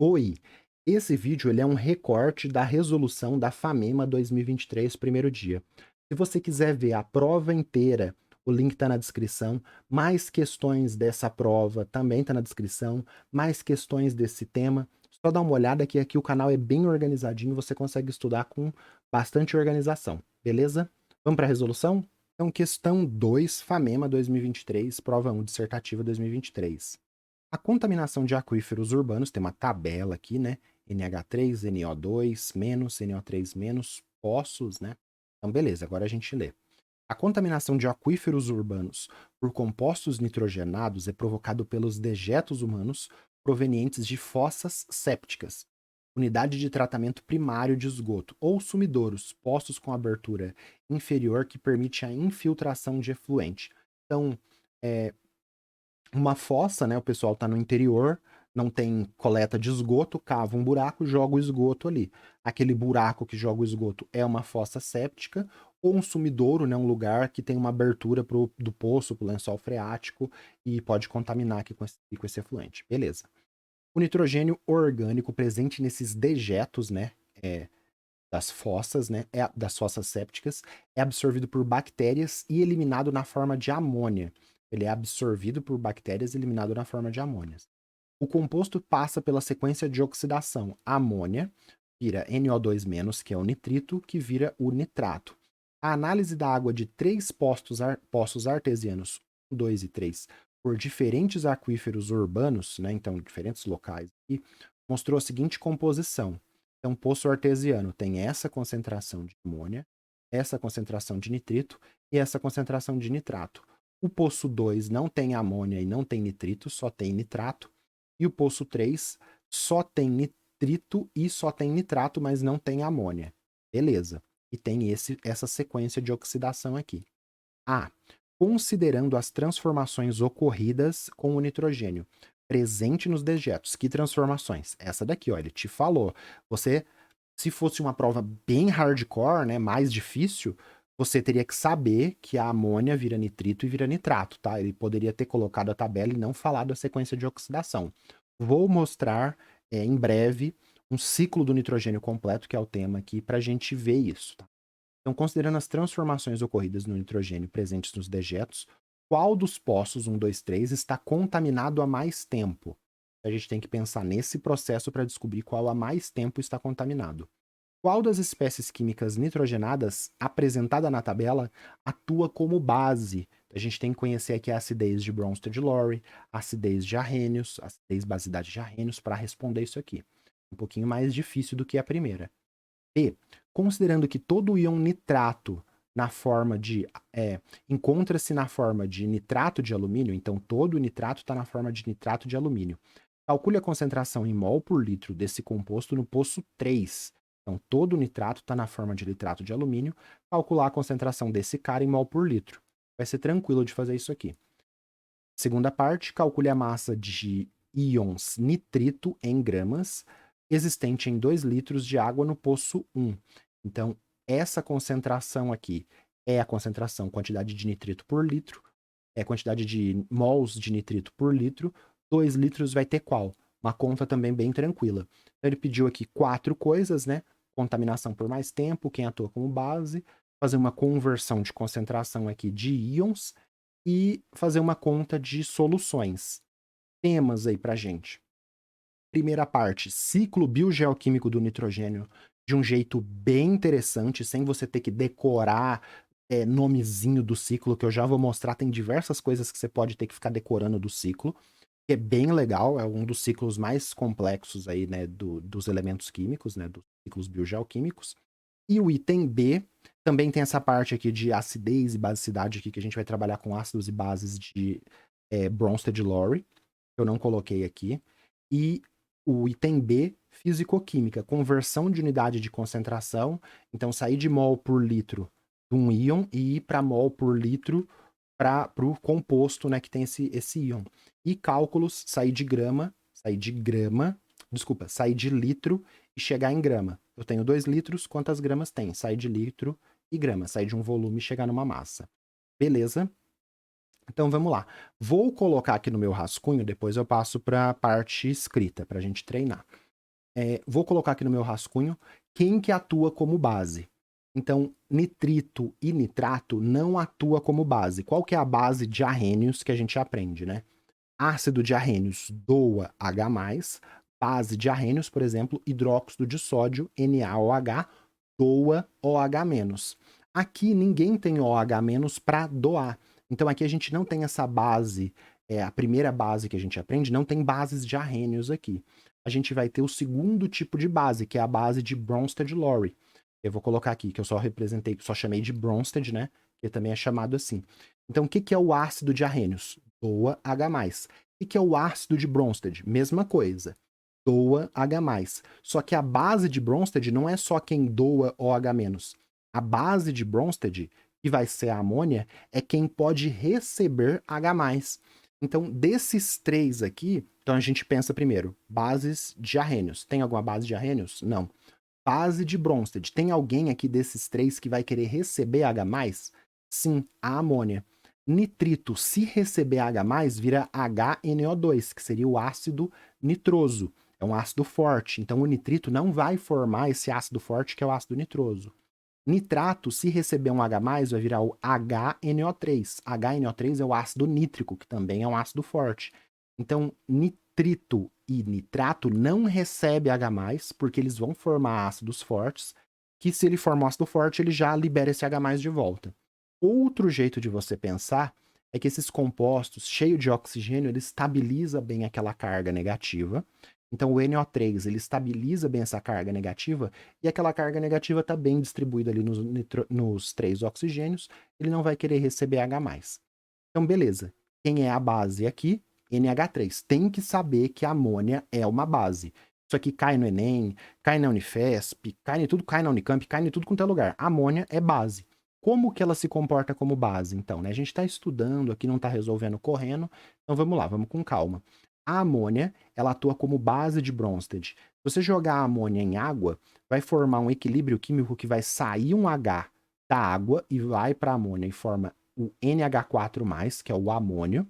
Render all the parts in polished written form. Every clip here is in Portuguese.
Oi, esse vídeo ele é um recorte da resolução da FAMEMA 2023, primeiro dia. Se você quiser ver a prova inteira, o link está na descrição. Mais questões dessa prova também está na descrição. Mais questões desse tema. Só dá uma olhada que aqui o canal é bem organizadinho, você consegue estudar com bastante organização, beleza? Vamos para a resolução? Então, questão 2, FAMEMA 2023, prova 1, dissertativa 2023. A contaminação de aquíferos urbanos, tem uma tabela aqui, né? NH3, NO2, menos, NO3 menos, poços, né? Então, beleza, agora a gente lê. A contaminação de aquíferos urbanos por compostos nitrogenados é provocado pelos dejetos humanos provenientes de fossas sépticas, unidade de tratamento primário de esgoto ou sumidouros, poços com abertura inferior que permite a infiltração de efluente. Então, é, uma fossa, né? O pessoal tá no interior, não tem coleta de esgoto, cava um buraco, joga o esgoto ali. Aquele buraco que joga o esgoto é uma fossa séptica ou um sumidouro, né? Um lugar que tem uma abertura do poço, pro lençol freático e pode contaminar aqui com esse efluente. Beleza. O nitrogênio orgânico presente nesses dejetos, né? Das fossas, né? Das fossas sépticas, é absorvido por bactérias e eliminado na forma de amônia. Ele é absorvido por bactérias e eliminado na forma de amônia. O composto passa pela sequência de oxidação. A amônia vira NO2-, que é o nitrito, que vira o nitrato. A análise da água de três poços artesianos, 1, 2 e 3, por diferentes aquíferos urbanos, né, então diferentes locais, e mostrou a seguinte composição. Então, poço artesiano tem essa concentração de amônia, essa concentração de nitrito e essa concentração de nitrato. O poço 2 não tem amônia e não tem nitrito, só tem nitrato. E o poço 3 só tem nitrito e só tem nitrato, mas não tem amônia. Beleza. E tem essa sequência de oxidação aqui. A. Considerando as transformações ocorridas com o nitrogênio presente nos dejetos. Que transformações? Essa daqui, ó, ele te falou. Você, se fosse uma prova bem hardcore, né, mais difícil, você teria que saber que a amônia vira nitrito e vira nitrato, tá? Ele poderia ter colocado a tabela e não falado a sequência de oxidação. Vou mostrar em breve um ciclo do nitrogênio completo, que é o tema aqui, para a gente ver isso, tá? Então, considerando as transformações ocorridas no nitrogênio presentes nos dejetos, qual dos poços 1, 2, 3 está contaminado há mais tempo? A gente tem que pensar nesse processo para descobrir qual há mais tempo está contaminado. Qual das espécies químicas nitrogenadas apresentada na tabela atua como base? A gente tem que conhecer aqui a acidez de Bronsted-Lowry, a acidez de Arrhenius, a acidez-basidade de Arrhenius para responder isso aqui. Um pouquinho mais difícil do que a primeira. B. Considerando que todo íon nitrato na forma de encontra-se na forma de nitrato de alumínio, então todo nitrato está na forma de nitrato de alumínio. Calcule a concentração em mol por litro desse composto no poço 3. Então, todo nitrato está na forma de nitrato de alumínio. Calcular a concentração desse cara em mol por litro. Vai ser tranquilo de fazer isso aqui. Segunda parte, calcule a massa de íons nitrito em gramas existente em 2 litros de água no poço 1. Então, essa concentração aqui é a concentração, quantidade de nitrito por litro, é a quantidade de mols de nitrito por litro. 2 litros vai ter qual? Uma conta também bem tranquila. Então, ele pediu aqui 4 coisas, né? Contaminação por mais tempo, quem atua como base, fazer uma conversão de concentração aqui de íons e fazer uma conta de soluções. Temas aí pra gente. Primeira parte, ciclo biogeoquímico do nitrogênio de um jeito bem interessante, sem você ter que decorar nomezinho do ciclo, que eu já vou mostrar. Tem diversas coisas que você pode ter que ficar decorando do ciclo, que é bem legal, é um dos ciclos mais complexos aí, né, dos elementos químicos, né, dos ciclos biogeoquímicos. E o item B também tem essa parte aqui de acidez e basicidade aqui, que a gente vai trabalhar com ácidos e bases de Bronsted-Lowry, que eu não coloquei aqui. E o item B, físico-química, conversão de unidade de concentração. Então, sair de mol por litro de um íon e ir para mol por litro para o composto, né, que tem esse íon. E cálculos, sair de litro e chegar em grama. Eu tenho 2 litros, quantas gramas tem? Sair de litro e grama, sair de um volume e chegar numa massa. Beleza? Então vamos lá. Vou colocar aqui no meu rascunho, depois eu passo para a parte escrita, para a gente treinar. Vou colocar aqui no meu rascunho quem que atua como base. Então, nitrito e nitrato não atua como base. Qual que é a base de arrênios que a gente aprende, né? Ácido de arrênios doa H+, base de arrênios, por exemplo, hidróxido de sódio, NaOH, doa OH-. Aqui ninguém tem OH- para doar. Então aqui a gente não tem essa base, a primeira base que a gente aprende, não tem bases de arrênios aqui. A gente vai ter o segundo tipo de base, que é a base de Bronsted-Lowry. Eu vou colocar aqui, que eu só representei, só chamei de Bronsted, né? Que também é chamado assim. Então, o que é o ácido de arrênios? Doa H+. O que é o ácido de Bronsted? Mesma coisa. Doa H+. Só que a base de Bronsted não é só quem doa OH-. A base de Bronsted, que vai ser a amônia, é quem pode receber H+. Então, desses três aqui, então a gente pensa primeiro, bases de arrênios. Tem alguma base de arrênios? Não. Base de Bronsted. Tem alguém aqui desses três que vai querer receber H+? Sim, a amônia. Nitrito, se receber H+, vira HNO2, que seria o ácido nitroso. É um ácido forte. Então, o nitrito não vai formar esse ácido forte, que é o ácido nitroso. Nitrato, se receber um H+, vai virar o HNO3. HNO3 é o ácido nítrico, que também é um ácido forte. Então, nitrito e nitrato não recebem H+, porque eles vão formar ácidos fortes, que se ele forma um ácido forte, ele já libera esse H+ de volta. Outro jeito de você pensar é que esses compostos cheios de oxigênio, ele estabiliza bem aquela carga negativa. Então, o NO3, ele estabiliza bem essa carga negativa, e aquela carga negativa está bem distribuída ali nos três oxigênios, ele não vai querer receber H+. Então, beleza. Quem é a base aqui? NH3. Tem que saber que a amônia é uma base. Isso aqui cai no Enem, cai na Unifesp, cai em tudo, cai na Unicamp, cai em tudo quanto é lugar. A amônia é base. Como que ela se comporta como base, então? Né? A gente está estudando aqui, não está resolvendo correndo, então vamos lá, vamos com calma. A amônia, ela atua como base de Bronsted. Se você jogar a amônia em água, vai formar um equilíbrio químico que vai sair um H da água e vai para a amônia e forma o NH4+, que é o amônio,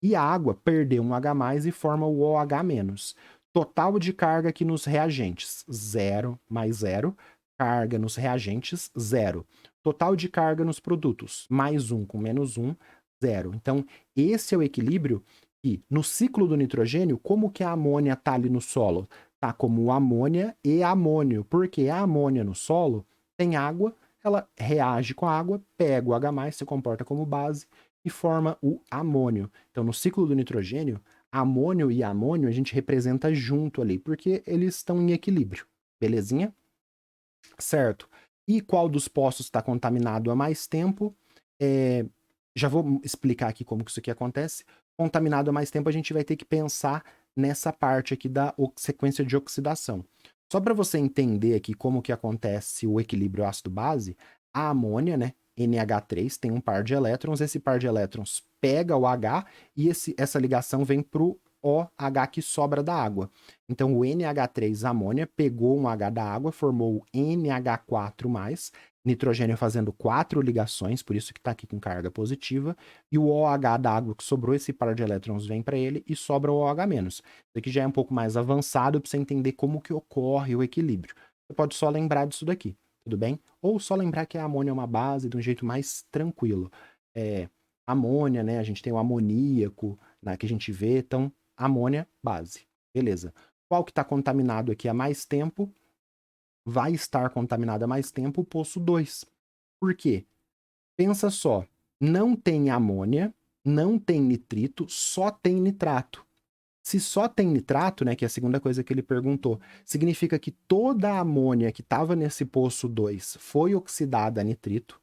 e a água perdeu um H+, e forma o OH-. Total de carga aqui nos reagentes, 0 mais 0. Carga nos reagentes, 0. Total de carga nos produtos, mais 1 com menos 1, 0. Então, esse é o equilíbrio e no ciclo do nitrogênio, como que a amônia está ali no solo? Tá como amônia e amônio, porque a amônia no solo tem água, ela reage com a água, pega o H+, se comporta como base e forma o amônio. Então, no ciclo do nitrogênio, amônio e amônio a gente representa junto ali, porque eles estão em equilíbrio. Belezinha? Certo. E qual dos poços está contaminado há mais tempo? Já vou explicar aqui como que isso aqui acontece. Contaminado há mais tempo, a gente vai ter que pensar nessa parte aqui da sequência de oxidação. Só para você entender aqui como que acontece o equilíbrio ácido-base, a amônia, né, NH3, tem um par de elétrons, esse par de elétrons pega o H e essa ligação vem para o OH que sobra da água. Então, o NH3 amônia pegou um H da água, formou o NH4+, nitrogênio fazendo 4 ligações, por isso que está aqui com carga positiva, e o OH da água que sobrou, esse par de elétrons vem para ele e sobra o OH-. Isso aqui já é um pouco mais avançado para você entender como que ocorre o equilíbrio. Você pode só lembrar disso daqui, tudo bem? Ou só lembrar que a amônia é uma base de um jeito mais tranquilo. Amônia, né? A gente tem o amoníaco, né, que a gente vê, então amônia, base. Beleza. Qual que está contaminado aqui há mais tempo? Vai estar contaminado há mais tempo o poço 2. Por quê? Pensa só, não tem amônia, não tem nitrito, só tem nitrato. Se só tem nitrato, né, que é a segunda coisa que ele perguntou, significa que toda a amônia que estava nesse poço 2 foi oxidada a nitrito.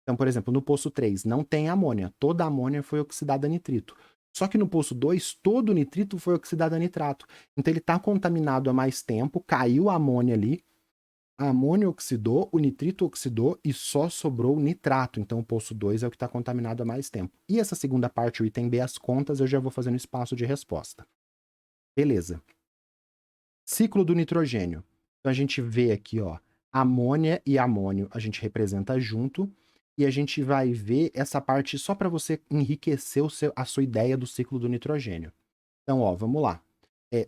Então, por exemplo, no poço 3 não tem amônia, toda a amônia foi oxidada a nitrito. Só que no poço 2, todo o nitrito foi oxidado a nitrato. Então ele está contaminado há mais tempo, caiu a amônia ali, a amônia oxidou, o nitrito oxidou e só sobrou o nitrato. Então o poço 2 é o que está contaminado há mais tempo. E essa segunda parte, o item B, as contas, eu já vou fazendo espaço de resposta. Beleza. Ciclo do nitrogênio. Então a gente vê aqui, ó, amônia e amônio a gente representa junto e a gente vai ver essa parte só para você enriquecer a sua ideia do ciclo do nitrogênio. Então, ó, vamos lá.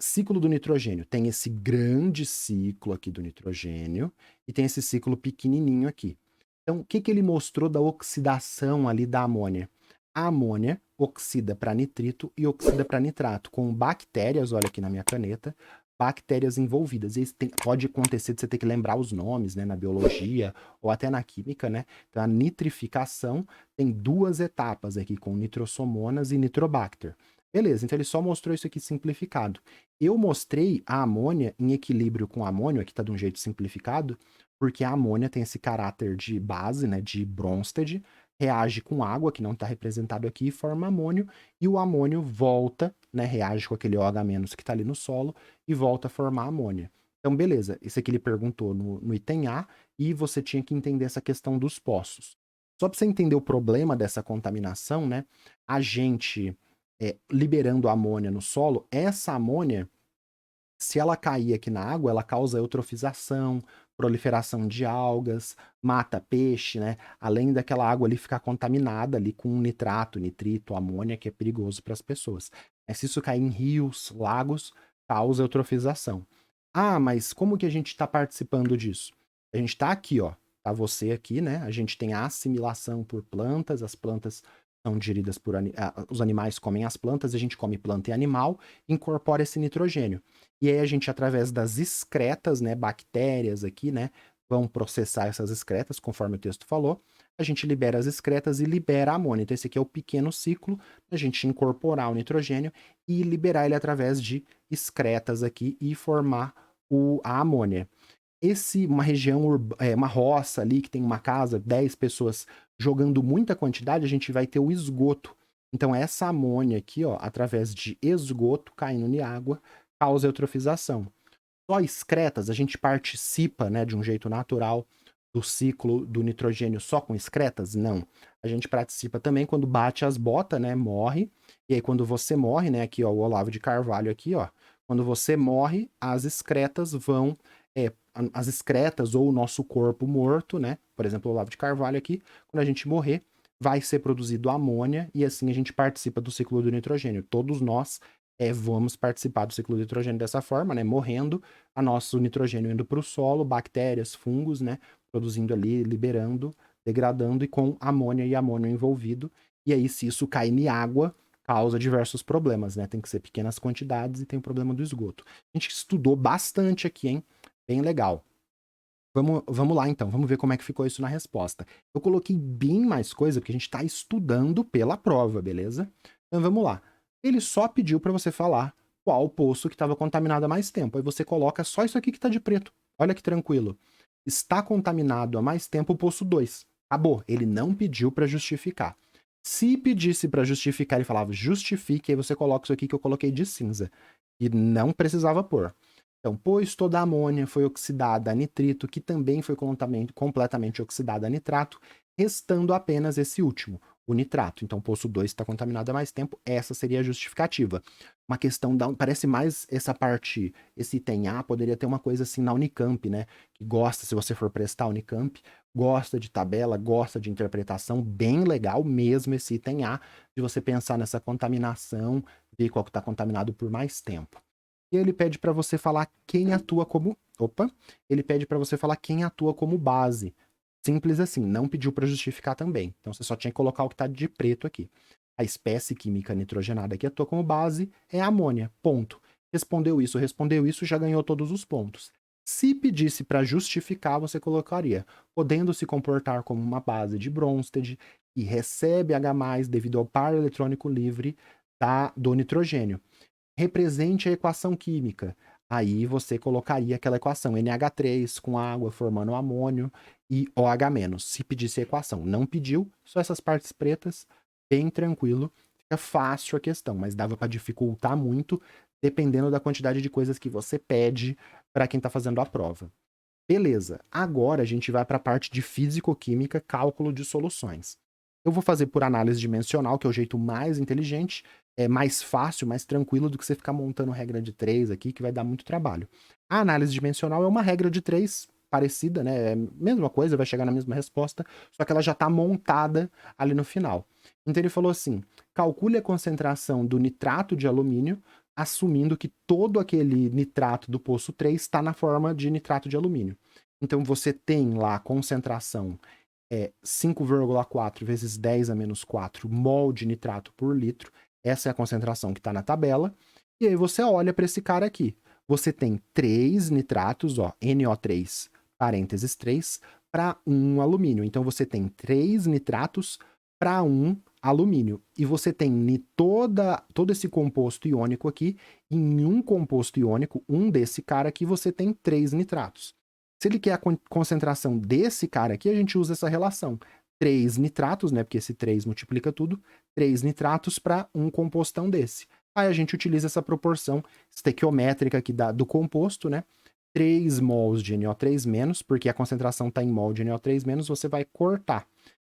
ciclo do nitrogênio. Tem esse grande ciclo aqui do nitrogênio e tem esse ciclo pequenininho aqui. Então, o que que ele mostrou da oxidação ali da amônia? A amônia oxida para nitrito e oxida para nitrato, com bactérias, olha aqui na minha caneta, bactérias envolvidas. E pode acontecer de você ter que lembrar os nomes, né, na biologia ou até na química, né? Então, a nitrificação tem 2 etapas aqui, com nitrosomonas e nitrobacter. Beleza, então ele só mostrou isso aqui simplificado. Eu mostrei a amônia em equilíbrio com amônio, aqui está de um jeito simplificado, porque a amônia tem esse caráter de base, né, de Bronsted, reage com água, que não está representado aqui, e forma amônio, e o amônio volta, né, reage com aquele OH- que está ali no solo, e volta a formar amônia. Então, beleza, esse aqui ele perguntou no item A, e você tinha que entender essa questão dos poços. Só para você entender o problema dessa contaminação, né, a gente liberando amônia no solo, essa amônia, se ela cair aqui na água, ela causa eutrofização, proliferação de algas, mata peixe, né? Além daquela água ali ficar contaminada ali com nitrato, nitrito, amônia, que é perigoso para as pessoas. Se isso cair em rios, lagos, causa eutrofização. Ah, mas como que a gente está participando disso? A gente está aqui, ó. Tá você aqui, né? A gente tem a assimilação por plantas, as plantas são digeridas por os animais comem as plantas, a gente come planta e animal, incorpora esse nitrogênio. E aí a gente, através das excretas, né, bactérias aqui, né, vão processar essas excretas, conforme o texto falou, a gente libera as excretas e libera a amônia. Então esse aqui é o pequeno ciclo, a gente incorporar o nitrogênio e liberar ele através de excretas aqui e formar a amônia. Uma região, uma roça ali que tem uma casa, 10 pessoas jogando muita quantidade, a gente vai ter o esgoto. Então essa amônia aqui, ó, através de esgoto caindo em água, causa eutrofização. Só excretas, a gente participa, né, de um jeito natural do ciclo do nitrogênio só com excretas? Não. A gente participa também quando bate as botas, né, morre. E aí quando você morre, né, aqui ó, o Olavo de Carvalho aqui, ó, quando você morre, as excretas vão as excretas ou o nosso corpo morto, né? Por exemplo, o Olavo de Carvalho aqui, quando a gente morrer, vai ser produzido amônia e assim a gente participa do ciclo do nitrogênio. Todos nós vamos participar do ciclo do nitrogênio dessa forma, né? Morrendo, a nosso nitrogênio indo para o solo, bactérias, fungos, né? Produzindo ali, liberando, degradando e com amônia e amônio envolvido. E aí, se isso cair em água, causa diversos problemas, né? Tem que ser pequenas quantidades e tem o problema do esgoto. A gente estudou bastante aqui, hein? Bem legal. Vamos lá então, vamos ver como é que ficou isso na resposta. Eu coloquei bem mais coisa porque a gente está estudando pela prova, beleza? Então vamos lá. Ele só pediu para você falar qual poço que estava contaminado há mais tempo. Aí você coloca só isso aqui que está de preto. Olha que tranquilo. Está contaminado há mais tempo o poço 2. Acabou. Ele não pediu para justificar. Se pedisse para justificar, ele falava justifique, aí você coloca isso aqui que eu coloquei de cinza. E não precisava pôr. Então, pois toda a amônia foi oxidada a nitrito, que também foi completamente oxidada a nitrato, restando apenas esse último, o nitrato. Então, o poço 2 está contaminado há mais tempo, essa seria a justificativa. Uma questão parece mais essa parte, esse item A, poderia ter uma coisa assim na Unicamp, né? Que gosta, se você for prestar Unicamp, gosta de tabela, gosta de interpretação, bem legal mesmo esse item A, de você pensar nessa contaminação, ver qual que está contaminado por mais tempo. E ele pede para você falar quem atua como. Opa! Ele pede para você falar quem atua como base. Simples assim, não pediu para justificar também. Então você só tinha que colocar o que está de preto aqui. A espécie química nitrogenada que atua como base é a amônia. Ponto. Respondeu isso, já ganhou todos os pontos. Se pedisse para justificar, você colocaria, podendo se comportar como uma base de Bronsted e recebe H+, devido ao par eletrônico livre do nitrogênio. Represente a equação química. Aí você colocaria aquela equação NH3 com água formando amônio e OH-. Se pedisse a equação. Não pediu, só essas partes pretas, bem tranquilo. Fica fácil a questão, mas dava para dificultar muito, dependendo da quantidade de coisas que você pede para quem está fazendo a prova. Beleza, agora a gente vai para a parte de físico-química, cálculo de soluções. Eu vou fazer por análise dimensional, que é o jeito mais inteligente, é mais fácil, mais tranquilo do que você ficar montando regra de 3 aqui, que vai dar muito trabalho. A análise dimensional é uma regra de 3 parecida, né? É a mesma coisa, vai chegar na mesma resposta, só que ela já está montada ali no final. Então ele falou assim: calcule a concentração do nitrato de alumínio assumindo que todo aquele nitrato do poço 3 está na forma de nitrato de alumínio. Então, você tem lá a concentração 5,4 vezes 10 a menos 4 mol de nitrato por litro. Essa é a concentração que está na tabela. E aí você olha para esse cara aqui. Você tem 3 nitratos, ó, NO3, parênteses 3, para 1 alumínio. Então, você tem 3 nitratos para 1 alumínio. E você tem todo esse composto iônico aqui, em um composto iônico, um desse cara aqui, você tem 3 nitratos. Se ele quer a concentração desse cara aqui, a gente usa essa relação. 3 nitratos, né? Porque esse 3 multiplica tudo. 3 nitratos para um compostão desse. Aí a gente utiliza essa proporção estequiométrica aqui do composto, né? 3 mols de NO3-, porque a concentração está em mol de NO3-, você vai cortar.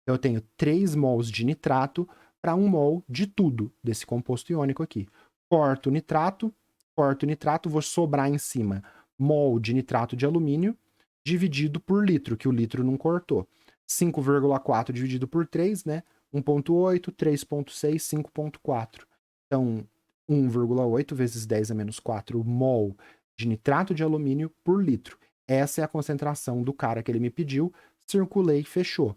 Então, eu tenho 3 mols de nitrato para 1 mol de tudo desse composto iônico aqui. Corto o nitrato, vou sobrar em cima mol de nitrato de alumínio dividido por litro, que o litro não cortou. 5,4 dividido por 3, né? 1,8, 3,6, 5,4. Então, 1,8 vezes 10 a menos 4 mol de nitrato de alumínio por litro. Essa é a concentração do cara que ele me pediu. Circulei, fechou.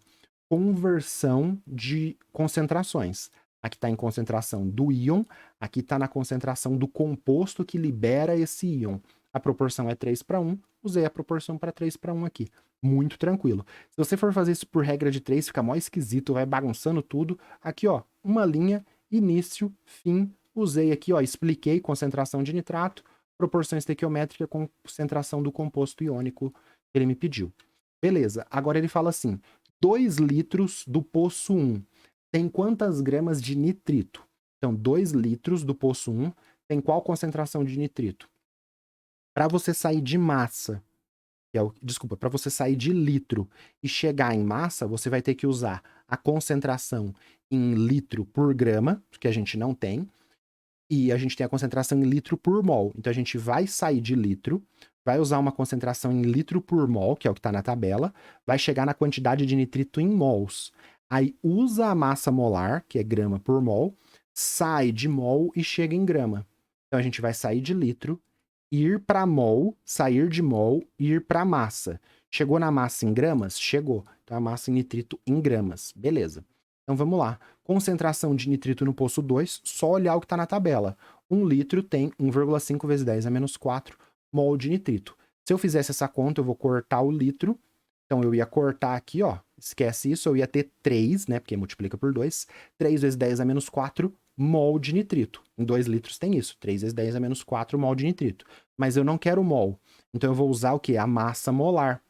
Conversão de concentrações. Aqui está em concentração do íon, aqui está na concentração do composto que libera esse íon. A proporção é 3 para 1, usei a proporção para 3 para 1 aqui. Muito tranquilo. Se você for fazer isso por regra de 3, fica mó esquisito, vai bagunçando tudo. Aqui, ó, uma linha, início, fim. Usei aqui, ó, expliquei concentração de nitrato, proporção estequiométrica, concentração do composto iônico que ele me pediu. Beleza, agora ele fala assim, 2 litros do poço 1 tem quantas gramas de nitrito? Então, 2 litros do poço 1 tem qual concentração de nitrito? Para você sair de massa, para você sair de litro e chegar em massa, você vai ter que usar a concentração em litro por grama, que a gente não tem, e a gente tem a concentração em litro por mol. Então a gente vai sair de litro, vai usar uma concentração em litro por mol, que é o que está na tabela, vai chegar na quantidade de nitrito em mols. Aí usa a massa molar, que é grama por mol, sai de mol e chega em grama. Então a gente vai sair de litro, ir para mol, sair de mol, ir para massa. Chegou na massa em gramas? Chegou. Então a massa em nitrito em gramas. Beleza. Então vamos lá. Concentração de nitrito no poço 2, só olhar o que está na tabela. 1 litro tem 1,5 vezes 10 a menos 4 mol de nitrito. Se eu fizesse essa conta, eu vou cortar o litro. Então eu ia cortar aqui, ó. Esquece isso, eu ia ter 3, né? Porque multiplica por 2. 3 vezes 10 a menos 4 mol de nitrito. Em 2 litros tem isso. 3 vezes 10 a menos 4 mol de nitrito. Mas eu não quero mol. Então eu vou usar o quê? A massa molar.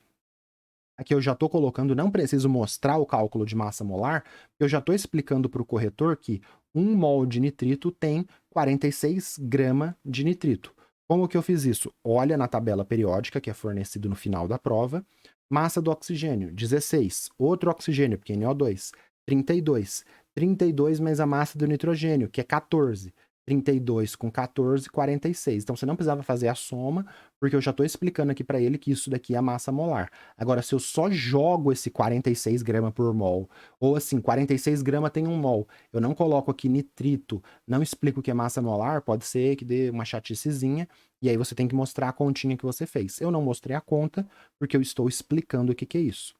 Aqui eu já estou colocando, não preciso mostrar o cálculo de massa molar, eu já estou explicando para o corretor que 1 mol de nitrito tem 46 gramas de nitrito. Como que eu fiz isso? Olha na tabela periódica, que é fornecido no final da prova. Massa do oxigênio, 16. Outro oxigênio, porque NO2, 32. 32 mais a massa do nitrogênio, que é 14. 32 com 14, 46. Então você não precisava fazer a soma, porque eu já estou explicando aqui para ele que isso daqui é a massa molar. Agora, se eu só jogo esse 46 gramas por mol, ou assim, 46 gramas tem 1 mol, eu não coloco aqui nitrito, não explico o que é massa molar, pode ser que dê uma chaticezinha, e aí você tem que mostrar a continha que você fez. Eu não mostrei a conta, porque eu estou explicando o que é isso.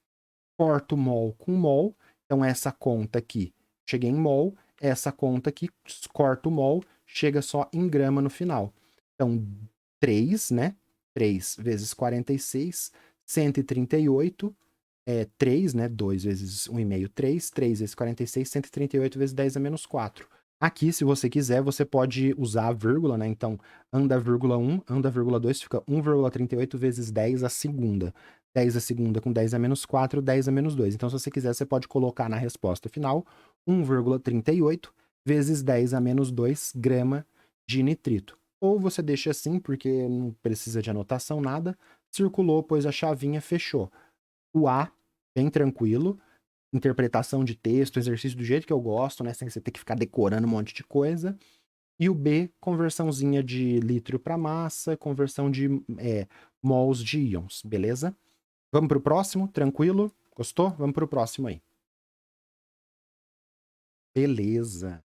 Corto mol com mol, então essa conta aqui, cheguei em mol, essa conta aqui, corto mol, chega só em grama no final. Então, 3, né? 3 vezes 46, 138, 3, né? 2 vezes 1,5, 3. 3 vezes 46, 138 vezes 10 a menos 4. Aqui, se você quiser, você pode usar a vírgula, né? Então, anda vírgula 1, anda vírgula 2, fica 1,38 vezes 10 a segunda. 10 a segunda com 10 a menos 4, 10 a menos 2. Então, se você quiser, você pode colocar na resposta final 1,38 vezes 10 a menos 2 grama de nitrito. Ou você deixa assim, porque não precisa de anotação, nada. Circulou, pôs a chavinha, fechou. O A, bem tranquilo. Interpretação de texto, exercício do jeito que eu gosto, né? Sem você ter que ficar decorando um monte de coisa. E o B, conversãozinha de litro para massa, conversão de mols de íons, beleza? Vamos pro próximo? Tranquilo? Gostou? Vamos pro próximo aí. Beleza.